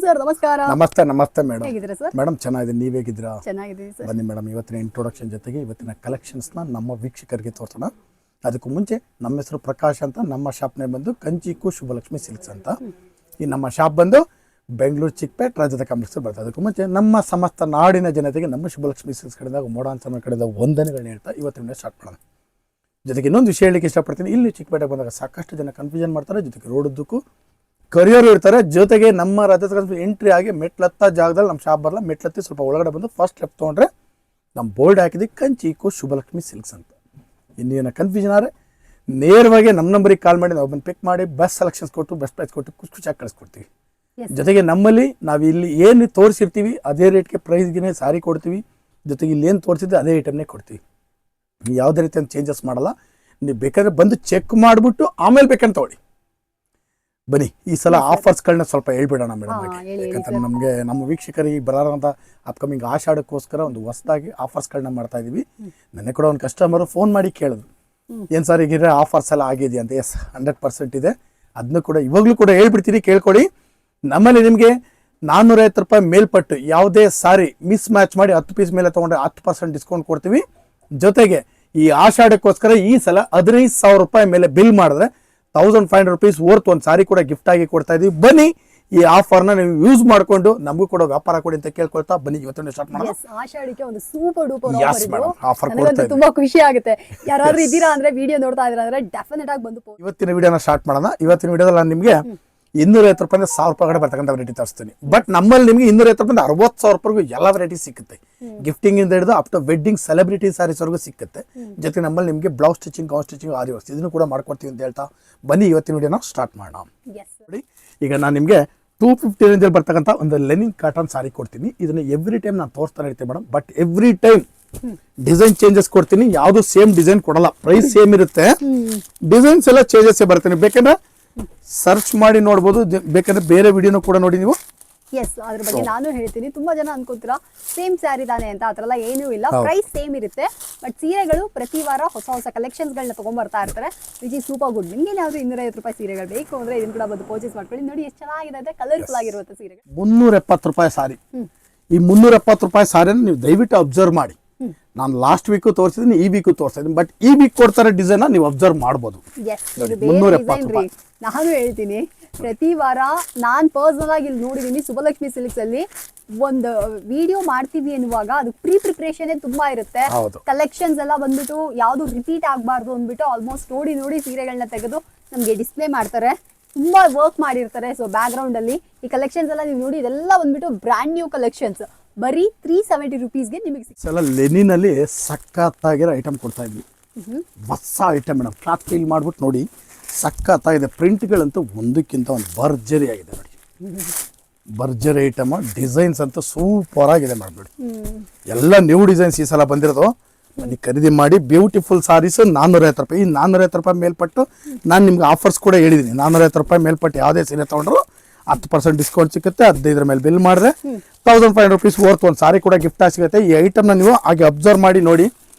Sir ನಮಸ್ಕಾರ. ನಮಸ್ತೆ ನಮಸ್ತೆ ಮೇಡಮ್. ಹೇಗಿದ್ದೀರಾ ಸರ್? ಮೇಡಮ್ ಚೆನ್ನಾಗಿದ್ದೀನಿ, ನೀವು ಹೇಗಿದ್ದೀರಾ? ಚೆನ್ನಾಗಿದ್ದೀನಿ ಸರ್. ಬನ್ನಿ ಮೇಡಮ್, ಇವತ್ತಿನ ಇಂಟ್ರೊಡಕ್ಷನ್ ಜೊತೆಗೆ ಇವತ್ತಿನ ಕಲೆಕ್ಷನ್ಸ್ನ ನಮ್ಮ ವೀಕ್ಷಕರಿಗೆ ತೋರಿಸೋಣ. ಅದಕ್ಕೂ ಮುಂಚೆ ನಮ್ಮ ಹೆಸರು ಪ್ರಕಾಶ್ ಅಂತ, ನಮ್ಮ ಶಾಪ್ನೇ ಬಂದು ಕಂಚಿಕು ಶುಭಲಕ್ಷ್ಮಿ ಸಿಲ್ಕ್ಸ್ ಅಂತ. ಈ ನಮ್ಮ ಶಾಪ್ ಬಂದು ಬೆಂಗಳೂರು ಚಿಕ್ಕಪೇಟೆ ರಾಜ್ಯದ ಕಾಂಪ್ಲೆಕ್ಸ್ ಬರ್ತದೆ. ಅದಕ್ಕೂ ಮುಂಚೆ ನಮ್ಮ ಸಮಸ್ತ ನಾಡಿನ ಜನತೆಗೆ ನಮ್ಮ ಶುಭಲಕ್ಷ್ಮಿ ಸಿಲ್ಕ್ಸ್ ಕಡೆದಾಗ ಮೋಡಾನ್ ಸಮಯ ಕಡೆದ ವಂದನೆಗಳನ್ನ ಹೇಳ್ತಾ ಇವತ್ತಿನ ಸ್ಟಾರ್ಟ್ ಮಾಡೋಣ. ಜೊತೆಗೆ ಇನ್ನೊಂದು ವಿಷಯ ಹೇಳಲಿಕ್ಕೆ ಇಷ್ಟಪಡ್ತೀನಿ. ಇಲ್ಲಿ ಚಿಕ್ಕಪೇಟೆ ಬಂದಾಗ ಸಾಕಷ್ಟು ಜನ ಕನ್ಫ್ಯೂಷನ್ ಮಾಡ್ತಾರೆ, ಜೊತೆಗೆ ರೋಡುದ್ದಕ್ಕೂ ಕರಿಯರು ಇರ್ತಾರೆ. ಜೊತೆಗೆ ನಮ್ಮ ರಥದ ಎಂಟ್ರಿ ಆಗಿ ಮೆಟ್ಲತ್ತ ಜಾಗದಲ್ಲಿ ನಮ್ಮ ಶಾಪ್ ಬರಲ್ಲ, ಮೆಟ್ಲತ್ತಿ ಸ್ವಲ್ಪ ಒಳಗಡೆ ಬಂದು ಫಸ್ಟ್ ಲೆಫ್ಟ್ ತೊಗೊಂಡ್ರೆ ನಮ್ಮ ಬೋರ್ಡ್ ಹಾಕಿದ್ವಿ ಕಂಚಿಕು ಶುಭಲಕ್ಷ್ಮಿ ಸಿಲ್ಕ್ಸ್ ಅಂತ. ಇನ್ನೇನು ಕನ್ಫ್ಯೂಷನ್ ಆದರೆ ನೇರವಾಗಿ ನಮ್ಮ ನಂಬರಿಗೆ ಕಾಲ್ ಮಾಡಿ ನಾವು ಬಂದು ಪಿಕ್ ಮಾಡಿ ಬೆಸ್ಟ್ ಸೆಲೆಕ್ಷನ್ಸ್ ಕೊಟ್ಟು ಬೆಸ್ಟ್ ಪ್ರೈಸ್ ಕೊಟ್ಟು ಖುಷಿಯಾಗಿ ಕಳಿಸ್ಕೊಡ್ತೀವಿ. ಜೊತೆಗೆ ನಮ್ಮಲ್ಲಿ ನಾವು ಇಲ್ಲಿ ಏನು ತೋರಿಸಿರ್ತೀವಿ ಅದೇ ರೇಟ್ಗೆ ಪ್ರೈಸ್ಗೆ ಸಾರಿ ಕೊಡ್ತೀವಿ. ಜೊತೆಗೆ ಇಲ್ಲಿ ಏನು ತೋರಿಸಿದ್ರೆ ಅದೇ ಐಟಮ್ನೇ ಕೊಡ್ತೀವಿ. ಯಾವುದೇ ರೀತಿಯ ಚೇಂಜಸ್ ಮಾಡಲ್ಲ. ನೀವು ಬೇಕಾದ್ರೆ ಬಂದು ಚೆಕ್ ಮಾಡಿಬಿಟ್ಟು ಆಮೇಲೆ ಬೇಕಂತ ತೊಗೊಳ್ಳಿ. ಬನ್ನಿ, ಈ ಸಲ ಆಫರ್ಸ್ಗಳನ್ನ ಸ್ವಲ್ಪ ಹೇಳ್ಬಿಡೋಣ ಮೇಡಮ್. ಯಾಕಂದ್ರೆ ನಮಗೆ ನಮ್ಮ ವೀಕ್ಷಕರಿಗೆ ಬರೋಂಥ ಅಪ್ಕಮಿಂಗ್ ಆಷಾಢಕ್ಕೋಸ್ಕರ ಒಂದು ಹೊಸದಾಗಿ ಆಫರ್ಸ್ಗಳನ್ನ ಮಾಡ್ತಾ ಇದ್ದೀವಿ. ನನಗೆ ಕೂಡ ಒಂದು ಕಸ್ಟಮರು ಫೋನ್ ಮಾಡಿ ಕೇಳಿದ್ರು, ಏನು ಸರ್ ಈಗಿರೋ ಆಫರ್ಸ್ ಎಲ್ಲ ಆಗಿದೆಯಾ ಅಂತ. ಎಸ್, 100% ಇದೆ. ಅದನ್ನು ಕೂಡ ಇವಾಗಲೂ ಕೂಡ ಹೇಳ್ಬಿಡ್ತೀನಿ, ಕೇಳ್ಕೊಡಿ. ನಮ್ಮಲ್ಲಿ ನಿಮಗೆ 450 ರೂಪಾಯಿ ಮೇಲ್ಪಟ್ಟು ಯಾವುದೇ ಸಾರಿ ಮಿಸ್ ಮ್ಯಾಚ್ ಮಾಡಿ 10 ಪೀಸ್ ಮೇಲೆ ತೊಗೊಂಡ್ರೆ 10% ಡಿಸ್ಕೌಂಟ್ ಕೊಡ್ತೀವಿ. ಜೊತೆಗೆ ಈ ಆಷಾಢಕ್ಕೋಸ್ಕರ ಈ ಸಲ 15,000 ರೂಪಾಯಿ ಮೇಲೆ ಬಿಲ್ ಮಾಡಿದ್ರೆ 1500 ರೂಪೀಸ್ ವರ್ತ್ ಒಂದು ಸಾರಿ ಕೂಡ ಗಿಫ್ಟ್ ಆಗಿ ಕೊಡ್ತಾ ಇದೀವಿ. ಬನ್ನಿ, ಈ ಆಫರ್ನ ನೀವು ಯೂಸ್ ಮಾಡಿಕೊಂಡು ನಮಗೂ ಕೂಡ ವ್ಯಾಪಾರ ಕೊಡಿ ಅಂತ ಕೇಳ್ಕೊಳ್ತಾ ಬನ್ನಿ ಇವತ್ತಿನ ಸ್ಟಾರ್ಟ್ ಮಾಡೋಣ. ಆಷಾಢಕ್ಕೆ ಒಂದು ಸೂಪರ್ ಡೂಪರ್ ಆಫರ್ ಕೊಡ್ತಾ ಇದ್ದೀವಿ. ತುಂಬಾ ಖುಷಿ ಆಗುತ್ತೆ. ಯಾರಾದ್ರೂ ಇದ್ದೀರಾ ಅಂದ್ರೆ ವಿಡಿಯೋ ನೋಡ್ತಾ ಇದ್ದೀರಾ ಅಂದ್ರೆ ಡೆಫಿನೆಟ್ ಆಗಿ ಬಂದು ಇವತ್ತಿನ ವಿಡಿಯೋನ ಸ್ಟಾರ್ಟ್ ಮಾಡೋಣ. ಇವತ್ತಿನ ವಿಡಿಯೋದಲ್ಲಿ ನಾನು ನಿಮಗೆ 250 ರೂಪಾಯಿಂದ 1000 ರೂಪಾಯಿ ಕಡೆ ಬರ್ತಕ್ಕಂಥ ವೆರೈಟಿ ತರಿಸ್ತೀನಿ. ಬಟ್ ನಮ್ಮಲ್ಲಿ ನಿಮಗೆ 250 ರೂಪಾಯಿಂದ 60,000 ರೂಪಾಯಿಗೂ ಎಲ್ಲ ವೆರೈಟಿ ಸಿಗುತ್ತೆ. ಗಿಫ್ಟಿಂಗ್ ಇಂದ ಹಿಡಿದು up to wedding celebrity sarees ವರೆಗೂ ಸಿಗುತ್ತೆ. ಜೊತೆಗೆ ನಮ್ಮಲ್ಲಿ ನಿಮಗೆ blouse stitching, gown stitching, aari works ಇದನ್ನು ಕೂಡ ಮಾಡ್ಕೊಡ್ತೀವಿ ಅಂತ ಹೇಳ್ತಾ ಬನ್ನಿ ಇವತ್ತಿನ ವಿಡಿಯೋನ ಸ್ಟಾರ್ಟ್ ಮಾಡೋಣ. ನೋಡಿ, ಈಗ ನಾನು ನಿಮಗೆ 250 ರೇಂಜಲ್ಲಿ ಬರ್ತಕ್ಕಂಥ ಒಂದು ಲೆನಿನ್ ಕಾಟನ್ ಸಾರಿ ಕೊಡ್ತೀನಿ. ಇದನ್ನ ಎವ್ರಿ ಟೈಮ್ ನಾನು ತೋರಿಸ್ತಾನೆ ಇರ್ತೀನಿ madam. But every time design changes ಕೊಡ್ತೀನಿ. ಯಾವುದು ಸೇಮ್ ಡಿಸೈನ್ ಕೊಡಲ್ಲ, ಪ್ರೈಸ್ ಸೇಮ್ ಇರುತ್ತೆ, ಡಿಸೈನ್ಸ್ ಎಲ್ಲ ಚೇಂಜಸ್ ಬರ್ತೀನಿ. ಬೇಕಂದ್ರೆ ಸರ್ಚ್ ಮಾಡಿ ನೋಡ್ಬೋದು, ಬೇಕಾದ್ರೆ ಬೇರೆ ವಿಡಿಯೋನು ಕೂಡ ನೋಡಿ ನೀವು. ಎಸ್, ಅದ್ರ ಬಗ್ಗೆ ನಾನು ಹೇಳ್ತೀನಿ. ತುಂಬಾ ಜನ ಅನ್ಕೋತೀರಾ ಸೇಮ್ ಸ್ಯಾರಿ ತಾನೆ ಅಂತ. ಆ ಥರ ಎಲ್ಲ ಏನೂ ಇಲ್ಲ, ಪ್ರೈಸ್ ಸೇಮ್ ಇರುತ್ತೆ. ಬಟ್ ಸೀರೆಗಳು ಪ್ರತಿ ವಾರ ಹೊಸ ಹೊಸ ಕಲೆಕ್ಷನ್ಸ್ಗಳನ್ನ ತೊಗೊಂಡ್ಬರ್ತಾ ಇರ್ತಾರೆ, ವಿಚ್ ಇಸ್ ಸೂಪರ್ ಗುಡ್. ನಿಮಗೆ ಯಾವ್ದು 250 ರೂಪಾಯಿ ಸೀರೆಗಳು ಬೇಕು ಅಂದ್ರೆ ಇದನ್ನು ಕೂಡ ಬಂದು ಪರ್ಚೇಸ್ ಮಾಡ್ಕೊಳ್ಳಿ. ನೋಡಿ ಎಷ್ಟು ಚೆನ್ನಾಗಿದೆ, ಕಲರ್ಫುಲ್ ಆಗಿರುತ್ತೆ ಸೀರೆಗಳು. 370 ರೂಪಾಯಿ ಸಾರಿ. ಈ 370 ರೂಪಾಯಿ ಸಾರಿನ ನೀವು ದಯವಿಟ್ಟು ಅಬ್ಸರ್ವ್ ಮಾಡಿ. ನಾನು ಲಾಸ್ಟ್ ವೀಕು ತೋರಿಸಿದ್ದೀನಿ, ಈ ವೀಕು ತೋರಿಸ್ತಾ ಇದ್ದೀನಿ. ಬಟ್ ಈ ವೀಕ್ ಕೊಡ್ತಾರೆ ಡಿಸೈನ್ ನೀವು ಅಬ್ಸರ್ವ್ ಮಾಡ್ಬೋದು. 370 ರೂಪಾಯಿ. ನಾನು ಹೇಳ್ತೀನಿ, ಪ್ರತಿ ವಾರ ನಾನು ಪರ್ಸನಲ್ ಆಗಿ ಇಲ್ಲಿ ನೋಡಿದ್ದೀನಿ ಶುಭಲಕ್ಷ್ಮಿ ಸಿಲ್ಕ್ಸ್ ಅಲ್ಲಿ ಒಂದು ವಿಡಿಯೋ ಮಾಡ್ತೀವಿ ಅನ್ನುವಾಗ ಅದು ಪ್ರಿಪ್ರೇಷನ್ ತುಂಬಾ ಇರುತ್ತೆ. ಕಲೆಕ್ಷನ್ಸ್ ಎಲ್ಲ ಬಂದ್ಬಿಟ್ಟು ಯಾವ್ದು ರಿಪೀಟ್ ಆಗಬಾರ್ದು ಅಂದ್ಬಿಟ್ಟು ಆಲ್ಮೋಸ್ಟ್ ನೋಡಿ ಸೀರೆಗಳನ್ನ ತೆಗೆದು ನಮಗೆ ಡಿಸ್ಪ್ಲೇ ಮಾಡ್ತಾರೆ. ತುಂಬಾ ವರ್ಕ್ ಮಾಡಿರ್ತಾರೆ. ಸೊ ಬ್ಯಾಕ್ ಗ್ರೌಂಡ್ ಅಲ್ಲಿ ಈ ಕಲೆಕ್ಷನ್ಸ್ ಎಲ್ಲ ನೀವು ನೋಡಿ, ಇದೆಲ್ಲ ಬಂದ್ಬಿಟ್ಟು ಬ್ರ್ಯಾಂಡ್ ನ್ಯೂ ಕಲೆಕ್ಷನ್ಸ್. ಬರೀ 370 ರೂಪೀಸ್ಗೆ ನಿಮಗೆ ಸಿಗುತ್ತೆ. ಲೆನಿನ್ ಅಲ್ಲಿ ಸಖತ್ತಾಗಿರೋ ಐಟಮ್ ಕೊಡ್ತಾ ಇದ್ವಿ, ಹೊಸ ಐಟಮ್ ಮೇಡಮ್. ಕ್ಲಾತ್ ಫೀಲ್ ಮಾಡ್ಬಿಟ್ಟು ನೋಡಿ, ಸಖತ್ತಾಗಿದೆ. ಪ್ರಿಂಟ್ಗಳಂತೂ ಒಂದಕ್ಕಿಂತ ಒಂದು ಭರ್ಜರಿ ಆಗಿದೆ ನೋಡಿ. ಭರ್ಜರಿ ಐಟಮ್, ಡಿಸೈನ್ಸ್ ಅಂತೂ ಸೂಪರ್ ಆಗಿದೆ ಮೇಡಮ್. ನೋಡಿ, ಎಲ್ಲ ನ್ಯೂ ಡಿಸೈನ್ಸ್ ಈ ಸಲ ಬಂದಿರೋದು. ಬನ್ನಿ ಖರೀದಿ ಮಾಡಿ. ಬ್ಯೂಟಿಫುಲ್ ಸಾರೀಸ್ 450 ರೂಪಾಯಿ. ಈ 450 ರೂಪಾಯಿ ಮೇಲ್ಪಟ್ಟು ನಾನು ನಿಮ್ಗೆ ಆಫರ್ಸ್ ಕೂಡ ಹೇಳಿದ್ದೀನಿ. 450 ರೂಪಾಯಿ ಮೇಲ್ಪಟ್ಟು ಯಾವುದೇ ಸೀರೆ ತೊಗೊಂಡ್ರು 10% ಡಿಸ್ಕೌಂಟ್ ಸಿಗುತ್ತೆ. 15 ಮೇಲೆ ಬಿಲ್ ಮಾಡಿದ್ರೆ 1500 ರೂಪೀಸ್ ವರ್ತ್ ಒಂದು ಸಾರಿ ಕೂಡ ಗಿಫ್ಟ್ ಆಗಿ ಸಿಗುತ್ತೆ. ಈ ಐಟಮ್ನ ನೀವು ಹಾಗೆ ಅಬ್ಸರ್ವ್ ಮಾಡಿ ನೋಡಿ.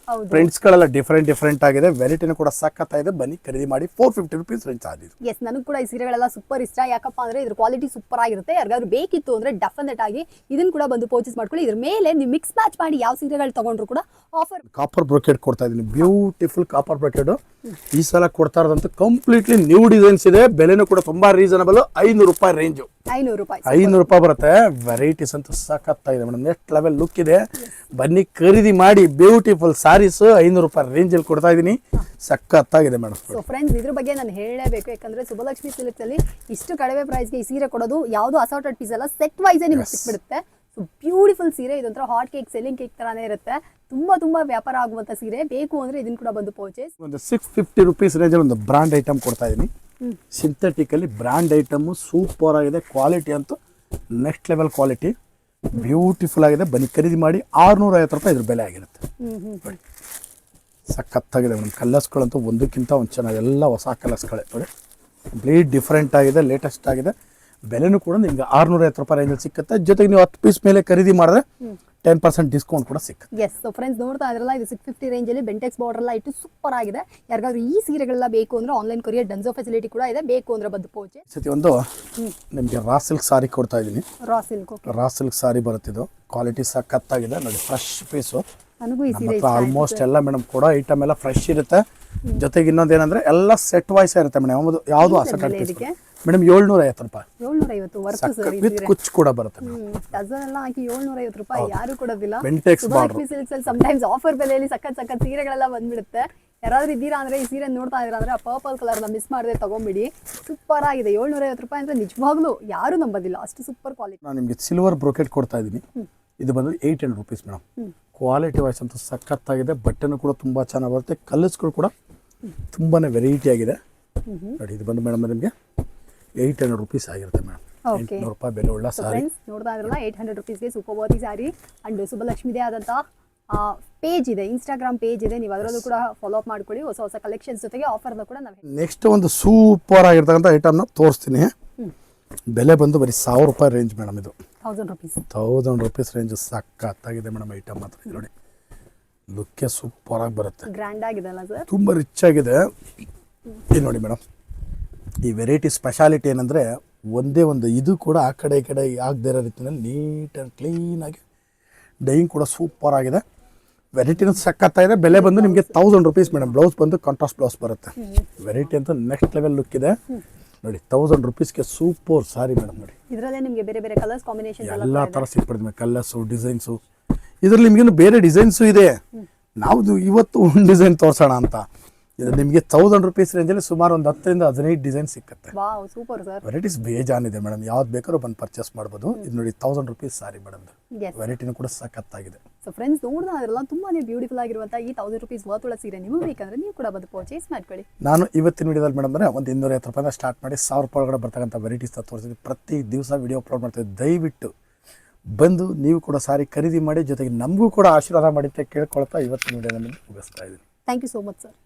ಪ್ರಿಂಟ್ಸ್ಗಳೆಲ್ಲ ಡಿಫ್ರೆಂಟ್ ಆಗಿದೆ, ವೆರೈಟಿನೂ ಕೂಡ ಸಖತ್ತಾಗಿದೆ. ಬನ್ನಿ ಖರೀದಿ ಮಾಡಿ. 450 ರೂಪೀಸ್ ರೇಂಜ್ ಆಗಿದೆ. ಎಸ್, ನನಗೂ ಕೂಡ ಈ ಸೀರೆಗಳೆಲ್ಲ ಸೂಪರ್ ಇಷ್ಟ. ಯಾಕಪ್ಪ ಅಂದ್ರೆ ಇದ್ರ ಕ್ವಾಲಿಟಿ ಸೂಪರ್ ಆಗಿರುತ್ತೆ. ಯಾರಿಗಾದ್ರು ಬೇಕಿತ್ತು ಅಂದ್ರೆ ಡೆಫಿನೆಟ್ ಆಗಿ ಇದನ್ನ ಕೂಡ ಬಂದು ಪರ್ಚೇಸ್ ಮಾಡ್ಕೊಳ್ಳಿ. ಇದ್ರ ಮೇಲೆ ನೀವು ಮಿಕ್ಸ್ ಮ್ಯಾಚ್ ಮಾಡಿ ಯಾವ ಸೀರೆಗಳು ತಗೊಂಡ್ರು ಕೂಡ ಆಫರ್. ಕಾಪರ್ ಬ್ರೊಕೆಡ್ ಕೊಡ್ತಾ ಇದೀನಿ, ಬ್ಯೂಟಿಫುಲ್ ಕಾಪರ್ ಬ್ರೊಕೆಡ್. ಈ ಸಲ ಕೊಡ್ತಾ ಇರೋದಂತೂ ಕಂಪ್ಲೀಟ್ಲಿ ನ್ಯೂ ಡಿಸೈನ್ಸ್ ಇದೆ. ಬೆಲೆನೂ ಕೂಡ ತುಂಬಾ ರೀಸನಬಲ್, 500 ರೂಪಾಯಿ ರೇಂಜು. 500 ರೂಪಾಯಿ ಬರುತ್ತೆ. ವೆರೈಟೀಸ್ ಅಂತೂ ಸಖತ್ತಾಗಿದೆ ಮೇಡಮ್, ನೆಕ್ಸ್ಟ್ ಲೆವೆಲ್ ಲುಕ್ ಇದೆ. ಬನ್ನಿ ಖರೀದಿ ಮಾಡಿ. ಬ್ಯೂಟಿಫುಲ್ ಸಾರೀಸ್ 500 ರೂಪಾಯಿ ರೇಂಜ್ ಅಲ್ಲಿ ಕೊಡ್ತಾ ಇದೀನಿ, ಸಖತ್ತಾಗಿದೆ ಮೇಡಮ್. ಸೊ ಫ್ರೆಂಡ್ಸ್, ಇದ್ರ ಬಗ್ಗೆ ನಾನು ಹೇಳಲೇಬೇಕು. ಯಾಕಂದ್ರೆ ಶುಭಲಕ್ಷ್ಮಿ ಸಿಲ್ಕ್ಸ್ ಅಲ್ಲಿ ಇಷ್ಟು ಕಡಿಮೆ ಪ್ರೈಸ್ಗೆ ಈ ಸೀರೆ ಕೊಡೋದು ಯಾವುದು ಅಸಾರ್ಟೆಡ್ ಪೀಸ್ ಅಲ್ಲ, ಸೆಟ್ ವೈಸ್ ನಿಮ್ಗೆ ಸಿಕ್ಬಿಡುತ್ತೆ. ಸೊ ಬ್ಯೂಟಿಫುಲ್ ಸೀರೆ, ಇದೊಂಥರ ಹಾಟ್ ಕೇಕ್, ಸೆಲ್ಲಿಂಗ್ ಕೇಕ್ ತರಾನೇ ಇರುತ್ತೆ. ತುಂಬಾ ವ್ಯಾಪಾರ ಆಗುವಂತ ಸೀರೆ. ಬೇಕು ಅಂದ್ರೆ ಇದನ್ನ ಕೂಡ ಬಂದು ಪರ್ಚೇಸ್. ಒಂದು 650 ರೂಪೀಸ್ ರೇಂಜ್ ಅಲ್ಲಿ ಒಂದು ಬ್ರಾಂಡ್ ಐಟಮ್ ಕೊಡ್ತಾ ಇದೀನಿ. ಸಿಂಥೆಟಿಕ್ ಅಲ್ಲಿ ಬ್ರಾಂಡ್ ಐಟಮ್, ಸೂಪರ್ ಆಗಿದೆ. ಕ್ವಾಲಿಟಿ ಅಂತೂ ನೆಕ್ಸ್ಟ್ ಲೆವೆಲ್ ಕ್ವಾಲಿಟಿ, ಬ್ಯೂಟಿಫುಲ್ ಆಗಿದೆ. ಬನ್ನಿ ಖರೀದಿ ಮಾಡಿ. 650 ರೂಪಾಯಿ ಇದ್ರ ಬೆಲೆ ಆಗಿರುತ್ತೆ. ಸಖತ್ತಾಗಿದೆ ಮೇಡಮ್. ಕಲರ್ಸ್ಗಳಂತೂ ಒಂದಕ್ಕಿಂತ ಒಂದು ಚೆನ್ನಾಗಿ, ಎಲ್ಲ ಹೊಸ ಕಲರ್ಸ್ಗಳೇ ನೋಡಿ. ಕಂಪ್ಲೀಟ್ ಡಿಫ್ರೆಂಟ್ ಆಗಿದೆ, ಲೇಟೆಸ್ಟ್ ಆಗಿದೆ. ಬೆಲೆನೂ ಕೂಡ ನಿಮ್ಗೆ 650 ರೂಪಾಯಿ ರೇಂಜಲ್ಲಿ ಸಿಕ್ಕುತ್ತೆ. ಜೊತೆಗೆ ನೀವು 10 ಪೀಸ್ ಮೇಲೆ ಖರೀದಿ ಮಾಡಿದ್ರೆ 10% ಡಿಸ್ಕೌಂಟ್ ಕೂಡ ಸಿಕ್ಕುತ್ತೆ. ಎಸ್. ಸೊ ಫ್ರೆಂಡ್ಸ್ ನೋಡ್ತಾ ಇದ್ರಲ್ಲ, ಇದು 650 ರೇಂಜಲ್ಲಿ ಬೆಂಟೆಕ್ಸ್ ಬಾರ್ಡರ್ ಎಲ್ಲ ಇಟ್ಟು ಸೂಪರ್ ಆಗಿದೆ. ಯಾರಿಗಾದ್ರೂ ಈ ಸೀರೆಗಳೆಲ್ಲ ಬೇಕು ಅಂದ್ರೆ ಆನ್ಲೈನ್ ಕೊರಿಯರ್ ಡನ್ಸೋ ಫೆಸಿಲಿಟಿ ಕೂಡ ಇದೆ. ಬೇಕು ಅಂದ್ರೆ ಬಂದು ಪೋಚೆ. ಸತಿ ಒಂದು ನಿಮಗೆ ರಾ ಸಿಲ್ಕ್ ಸಾರಿ ಕೊಡ್ತಾ ಇದ್ದೀನಿ. ರಾ ಸಿಲ್ಕ್ ಸಾರಿ ಬರುತ್ತಿದ್ದು ಕ್ವಾಲಿಟಿ ಸಖತ್ತಾಗಿದೆ ನೋಡಿ, ಫ್ರೆಶ್ ಪೀಸು. ನನಗೂ ಈ ಸೀರೆ ಆಲ್ಮೋಸ್ಟ್ ಎಲ್ಲ ಮೇಡಮ್ ಕೊಡೋ ಐಟಮ್ ಎಲ್ಲ ಫ್ರೆಶ್ ಇರುತ್ತೆ. ಜೊತೆಗೆ ಇನ್ನೊಂದೇನಂದ್ರೆ ಎಲ್ಲ ಸೆಟ್ ವಾಯ್ಸ್ ಇರುತ್ತೆ ಮೇಡಮ್, ಯಾವುದು ಅಸೆಟ್ ಮೇಡಮ್ 750 ರೂಪಾಯಿ. 750 ವರ್ಕ್ ಸರ್. ವಿತ್ ಕುಚ್ ಕೂಡ ಬರುತ್ತೆ. ಟಜಲ್ ಎಲ್ಲ ಹಾಕಿ 750 ರೂಪಾಯಿ ಯಾರು ಕೊಡೋದಿಲ್ಲ. ಬೆಂಟೆಕ್ಸ್ ಸುಭಲಕ್ಷ್ಮಿ ಸಿಲ್ಕ್ಸ್ ಅಲ್ಲಿ ಸಮಟೈಮ್ಸ್ ಆಫರ್ ಬೆಲೆಯಲ್ಲಿ ಸಖತ್ ಸೀರೆಗಳೆಲ್ಲ ಬಂದ್ಬಿಡುತ್ತೆ. ಯಾರಾದ್ರೂ ಇದ್ದೀರಾ ಅಂದ್ರೆ ಈ ಸೀರೆ ನೋಡ್ತಾ ಇದ್ದೀರಾ ಅಂದ್ರೆ ಆ ಪರ್ಪಲ್ ಕಲರ್ನ ಮಿಸ್ ಮಾಡದೆ ತಗೊಂಬಿಡಿ. ಸೂಪರ್ ಆಗಿದೆ. 750 ರೂಪಾಯಿ ಅಂದ್ರೆ ನಿಜವಾಗ್ಲೂ ಯಾರು ನಂಬೋದಿಲ್ಲ, ಅಷ್ಟು ಸೂಪರ್ ಕ್ವಾಲಿಟಿ. ನಾನು ನಿಮಗೆ ಸಿಲ್ವರ್ ಬ್ರೋಕೆಟ್ ಕೊಡ್ತಾ ಇದ್ದೀನಿ. ಇದು ಬಂದು 800 ರೂಪೀಸ್ ಮೇಡಮ್. ಕ್ವಾಲಿಟಿ ವೈಸ್ ಅಂತೂ ಸಖತ್ತಾಗಿದೆ. ಬಟ್ಟೆನೂ ಕೂಡ ತುಂಬ ಚೆನ್ನಾಗಿ ಬರುತ್ತೆ. ಕಲರ್ಸ್ಗಳು ಕೂಡ ತುಂಬಾ ವೆರೈಟಿ ಆಗಿದೆ ನೋಡಿ. ಇದು ಬಂದು ಮೇಡಮ್ ನಿಮಗೆ 800 ರೂಪೀಸ್ ಆಗಿರುತ್ತೆ ಮೇಡಮ್. 800 ರೂಪಾಯಿ ಬೆಲೆ ಉಳ್ಳ ಸಾರಿ ನೋಡ್ತಾ ಇದ್ರಲ್ಲ. 800 ರೂಪೀಸ್ಗೆ ಸೂಪರ್ ವರ್ತಿ ಸ್ಯಾರಿ. ಅಂಡ್ ಸುಭಲಕ್ಷ್ಮಿದೇ ಆದಂಥ ಪೇಜ್ ಇದೆ, ಇನ್ಸ್ಟಾಗ್ರಾಮ್ ಪೇಜ್ ಇದೆ. ನೀವು ಅದರಲ್ಲೂ ಕೂಡ ಫಾಲೋ ಅಪ್ ಮಾಡ್ಕೊಳ್ಳಿ. ಹೊಸ ಹೊಸ ಕಲೆಕ್ಷನ್ಸ್ ಜೊತೆಗೆ ಆಫರ್ನ ಕೂಡ ನಾವು ನೆಕ್ಸ್ಟ್ ಒಂದು ಸೂಪರ್ ಆಗಿರ್ತಕ್ಕಂಥ ಐಟಮ್ನ ತೋರಿಸ್ತೀನಿ. ಬೆಲೆ ಬಂದು ಬರೀ 1000 ರೂಪಾಯಿ ರೇಂಜ್ ಮೇಡಮ್. ಇದು 1000 ರೂಪೀಸ್. 1000 ರೂಪೀಸ್ ರೇಂಜ್ ಸಖತ್ತಾಗಿದೆ ಮೇಡಮ್. ಐಟಮ್ ಮಾತ್ರ ನೋಡಿ, ಲುಕ್ಕೆ ಸೂಪರ್ ಆಗಿ ಬರುತ್ತೆ. ಗ್ರ್ಯಾಂಡ್ ಆಗಿದೆ ಅಲ್ಲ ಸರ್, ತುಂಬ ರಿಚ್ ಆಗಿದೆ. ಇದು ನೋಡಿ ಮೇಡಮ್, ಈ ವೆರೈಟಿ ಸ್ಪೆಷಾಲಿಟಿ ಏನಂದರೆ ಒಂದೇ ಒಂದು ಇದು ಕೂಡ ಆ ಕಡೆ ಈ ಕಡೆ ಆಗದೇ ಇರೋ ರೀತಿಯಲ್ಲಿ ನೀಟ್ ಆ್ಯಂಡ್ ಕ್ಲೀನಾಗಿ ಡೈಯಿಂಗ್ ಕೂಡ ಸೂಪರ್ ಆಗಿದೆ. ವೆರೈಟಿನೂ ಸಖತ್ತಾಗಿದೆ. ಬೆಲೆ ಬಂದು ನಿಮಗೆ 1000 ರೂಪೀಸ್ ಮೇಡಮ್. ಬ್ಲೌಸ್ ಬಂದು ಕಾಂಟ್ರಾಸ್ಟ್ ಬ್ಲೌಸ್ ಬರುತ್ತೆ. ವೆರೈಟಿ ಅಂತೂ ನೆಕ್ಸ್ಟ್ ಲೆವೆಲ್ ಲುಕ್ ಇದೆ ನೋಡಿ. 1000 ರೂಪೀಸ್ಗೆ ಸೂಪರ್ ಸಾರಿ ಮೇಡಮ್. ನೋಡಿ ಇದರಲ್ಲೇ ನಿಮಗೆ ಬೇರೆ ಬೇರೆ ಕಲರ್ಸ್ ಕಾಂಬಿನೇಷನ್ ಎಲ್ಲ ಥರ ಸಿಕ್ಬಿಡ್ತೀವಿ. Colours, designs. ಇದರಲ್ಲಿ ನಿಮಗೇನು ಬೇರೆ ಡಿಸೈನ್ಸು ಇದೆ. ನಾವು ಇವತ್ತು ಒಂದು ಡಿಸೈನ್ ತೋರಿಸೋಣ ಅಂತ. ಇದು ನಿಮಗೆ 1000 ರೂಪೀಸ್ ರೇಂಜಲ್ಲಿ ಸುಮಾರು ಒಂದು 10 ರಿಂದ 15 ಡಿಸೈನ್ ಸಿಕ್ಕುತ್ತೆ. Wow super sir. ವೆರೈಟೀಸ್ ಬೇಜಾನಿದೆ ಮೇಡಮ್. ಯಾವ್ದು ಬೇಕಾದ್ರೂ ಬಂದು ಪರ್ಚೇಸ್ ಮಾಡ್ಬೋದು. ಇದು ನೋಡಿ 1000 ರೂಪೀಸ್ ಸಾರಿ ಮೇಡಮ್. ವೆರೈಟಿನೂ ಕೂಡ ಸಖತ್ತಾಗಿದೆ. ಸೊ ಫ್ರೆಂಡ್ಸ್ ನೋಡ್ತಾ ಇದ್ರಲ್ಲ, ತುಂಬಾನೇ ಬ್ಯೂಟಿಫುಲ್ ಆಗಿರುವಂಥ ಈ 1000 ರೂಪೀಸ್ ವರ್ತ್ ಉಳ್ಳ ಸೀರೆ ನಿಮಗೆ ಬೇಕಂದ್ರೆ ನೀವು ಕೂಡ ಬಂದು ಪರ್ಚೇಸ್ ಮಾಡ್ಕೊಳ್ಳಿ. ನಾನು ಇವತ್ತಿನ ವಿಡಿಯೋದಲ್ಲಿ ಮೇಡಮ್ ಅಂದರೆ ಒಂದು 250 ರೂಪಾಯಿಂದ ಸ್ಟಾರ್ಟ್ ಮಾಡಿ 1000 ರೂಪಾಯಿ ಒಳಗಡೆ ಬರ್ತಕ್ಕಂಥ ವೆರೈಟೀಸ್ ತೋರಿಸಿದ್ವಿ. ಪ್ರತಿ ದಿವಸ ವಿಡಿಯೋ ಅಪ್ಲೋಡ್ ಮಾಡ್ತೀವಿ. ದಯವಿಟ್ಟು ಬಂದು ನೀವು ಕೂಡ ಸಾರಿ ಖರೀದಿ ಮಾಡಿ, ಜೊತೆಗೆ ನಮಗೂ ಕೂಡ ಆಶೀರ್ವಾದ ಮಾಡಿ ಅಂತ ಕೇಳ್ಕೊಳ್ತಾ ಇವತ್ತಿನ ವಿಡಿಯೋನ ಮುಗಿಸ್ತಾ ಇದ್ದೀನಿ. Thank you so much sir.